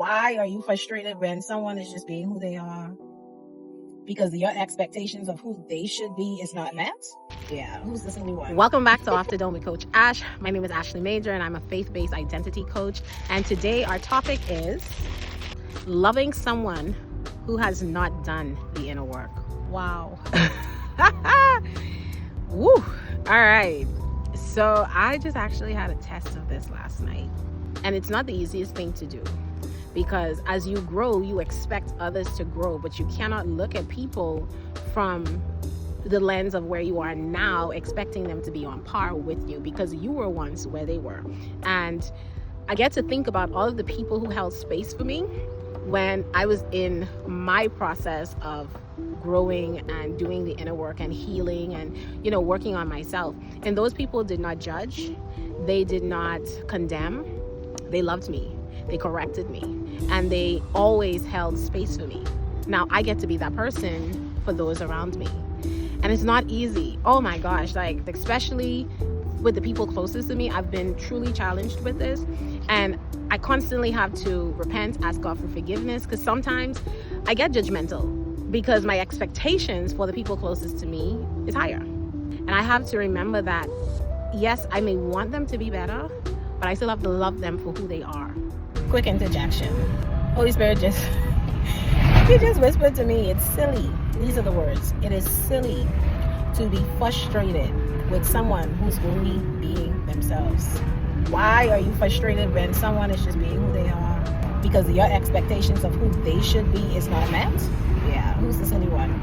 Why are you frustrated when someone is just being who they are? Because your expectations of who they should be is not met? Yeah, who's the silly one? Welcome back to Off the Dome with Coach Ash. My name is Ashley Major and I'm a faith-based identity coach. And today our topic is loving someone who has not done the inner work. Wow. Woo. All right. So I just actually had a test of this last night. And it's not the easiest thing to do. Because as you grow, you expect others to grow, but you cannot look at people from the lens of where you are now, expecting them to be on par with you, because you were once where they were. And I get to think about all of the people who held space for me when I was in my process of growing and doing the inner work and healing and, working on myself. And those people did not judge. They did not condemn. They loved me. They corrected me, and they always held space for me. Now I get to be that person for those around me. And it's not easy. Oh my gosh, especially with the people closest to me, I've been truly challenged with this. And I constantly have to repent, ask God for forgiveness, because sometimes I get judgmental because my expectations for the people closest to me is higher. And I have to remember that, yes, I may want them to be better, but I still have to love them for who they are. Quick interjection. Holy Spirit he just whispered to me, it's silly. These are the words. It is silly to be frustrated with someone who's only being themselves. Why are you frustrated when someone is just being who they are? Because your expectations of who they should be is not met? Yeah, who's the silly one?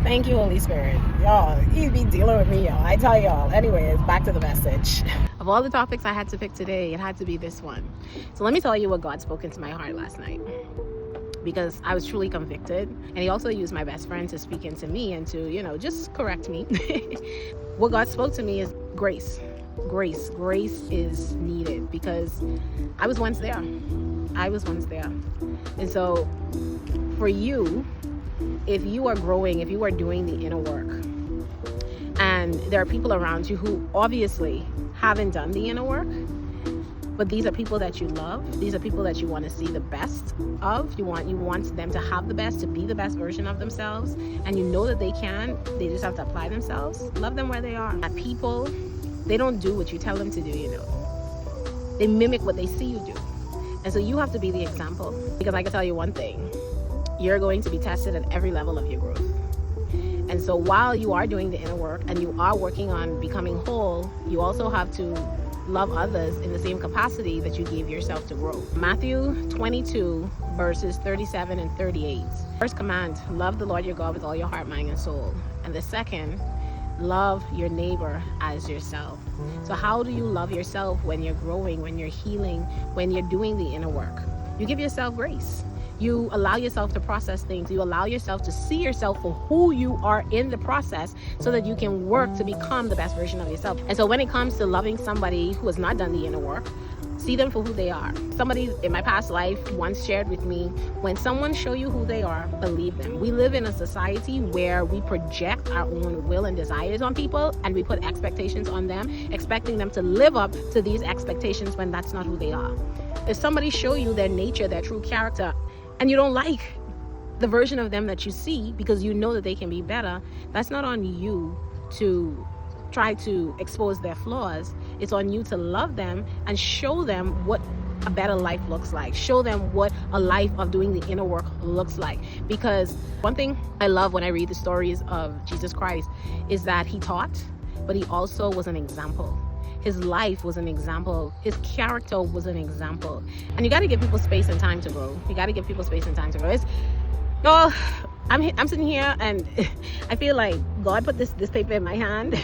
Thank you, Holy Spirit. Y'all, you be dealing with me, y'all. I tell y'all. Anyways, back to the message. Of all the topics I had to pick today, it had to be this one. So let me tell you what God spoke into my heart last night, because I was truly convicted. And he also used my best friend to speak into me and to, just correct me. What God spoke to me is grace. Grace is needed, because I was once there. And so for you, if you are growing, if you are doing the inner work, and there are people around you who obviously haven't done the inner work, but these are people that you love, these are people that you want to see the best of, you want them to have the best, to be the best version of themselves, and you know that they can, they just have to apply themselves. Love them where they are. That people, they don't do what you tell them to do, They mimic what they see you do. And so you have to be the example, because I can tell you one thing, you're going to be tested at every level of your growth. And so while you are doing the inner work and you are working on becoming whole, you also have to love others in the same capacity that you gave yourself to grow. Matthew 22 verses 37 and 38. First command, love the Lord your God with all your heart, mind, and soul. And the second, love your neighbor as yourself. So how do you love yourself when you're growing, when you're healing, when you're doing the inner work? You give yourself grace. You allow yourself to process things. You allow yourself to see yourself for who you are in the process, so that you can work to become the best version of yourself. And so when it comes to loving somebody who has not done the inner work, see them for who they are. Somebody in my past life once shared with me, when someone show you who they are, believe them. We live in a society where we project our own will and desires on people, and we put expectations on them, expecting them to live up to these expectations when that's not who they are. If somebody show you their nature, their true character, and you don't like the version of them that you see because you know that they can be better, that's not on you to try to expose their flaws. It's on you to love them and show them what a better life looks like. Show them what a life of doing the inner work looks like. Because one thing I love when I read the stories of Jesus Christ is that he taught, but he also was an example. His life was an example. His character was an example. And you got to give people space and time to grow. I'm sitting here and I feel like God put this paper in my hand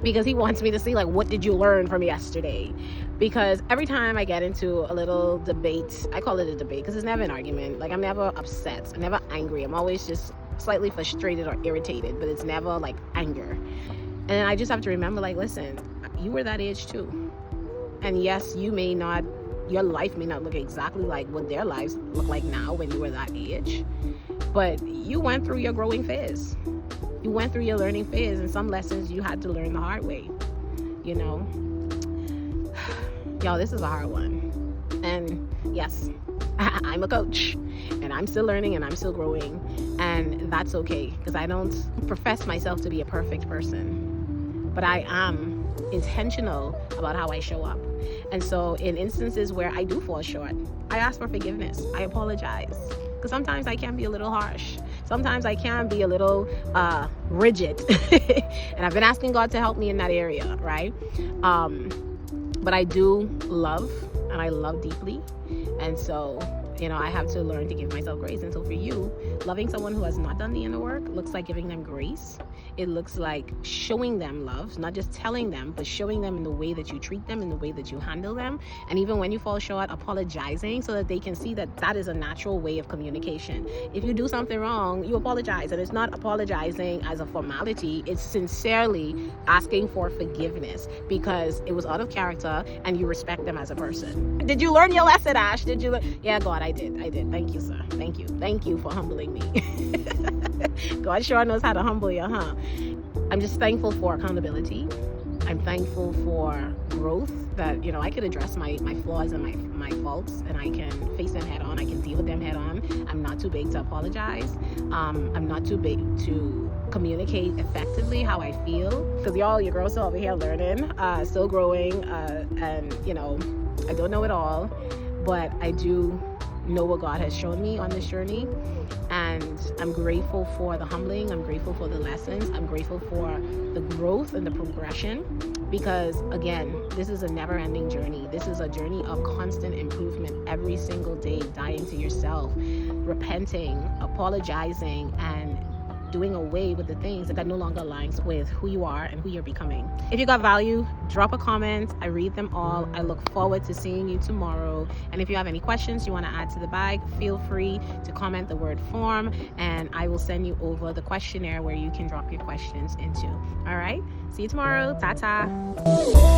because he wants me to see, what did you learn from yesterday? Because every time I get into a little debate, I call it a debate because it's never an argument. I'm never upset. I'm never angry. I'm always just slightly frustrated or irritated, but it's never anger. And I just have to remember, listen, you were that age too. And yes, your life may not look exactly like what their lives look like now when you were that age. But you went through your growing phase. You went through your learning phase, and some lessons you had to learn the hard way. Y'all, this is a hard one. And Yes, I'm a coach, and I'm still learning and I'm still growing, and that's okay, because I don't profess myself to be a perfect person, but I am intentional about how I show up. And so in instances where I do fall short, I ask for forgiveness. I apologize, because sometimes I can be a little harsh. Sometimes I can be a little rigid. And I've been asking God to help me in that area, right? But I do love, and I love deeply. And so, I have to learn to give myself grace. And so for you, loving someone who has not done the inner work looks like giving them grace. It looks like showing them love, not just telling them, but showing them in the way that you treat them, in the way that you handle them. And even when you fall short, apologizing, so that they can see that that is a natural way of communication. If you do something wrong, you apologize. And it's not apologizing as a formality. It's sincerely asking for forgiveness because it was out of character and you respect them as a person. Did you learn your lesson, Ash? Did you Yeah, God, I did. Thank you, sir. Thank you for humbling me. God sure knows how to humble you, huh? I'm just thankful for accountability. I'm thankful for growth, that I could address my flaws and my faults, and I can face them head on. I can deal with them head on. I'm not too big to apologize. I'm not too big to communicate effectively how I feel, because your girl's still over here learning, still growing, and I don't know it all, but I do know what God has shown me on this journey, and I'm grateful for the humbling. I'm grateful for the lessons. I'm grateful for the growth and the progression, because again, this is a never-ending journey. This is a journey of constant improvement every single day, dying to yourself, repenting, apologizing, and doing away with the things that no longer aligns with who you are and who you're becoming. If you got value, drop a comment. I read them all. I look forward to seeing you tomorrow. And if you have any questions you want to add to the bag, feel free to comment the word form, and I will send you over the questionnaire where you can drop your questions into. All right, see you tomorrow. Ta-ta.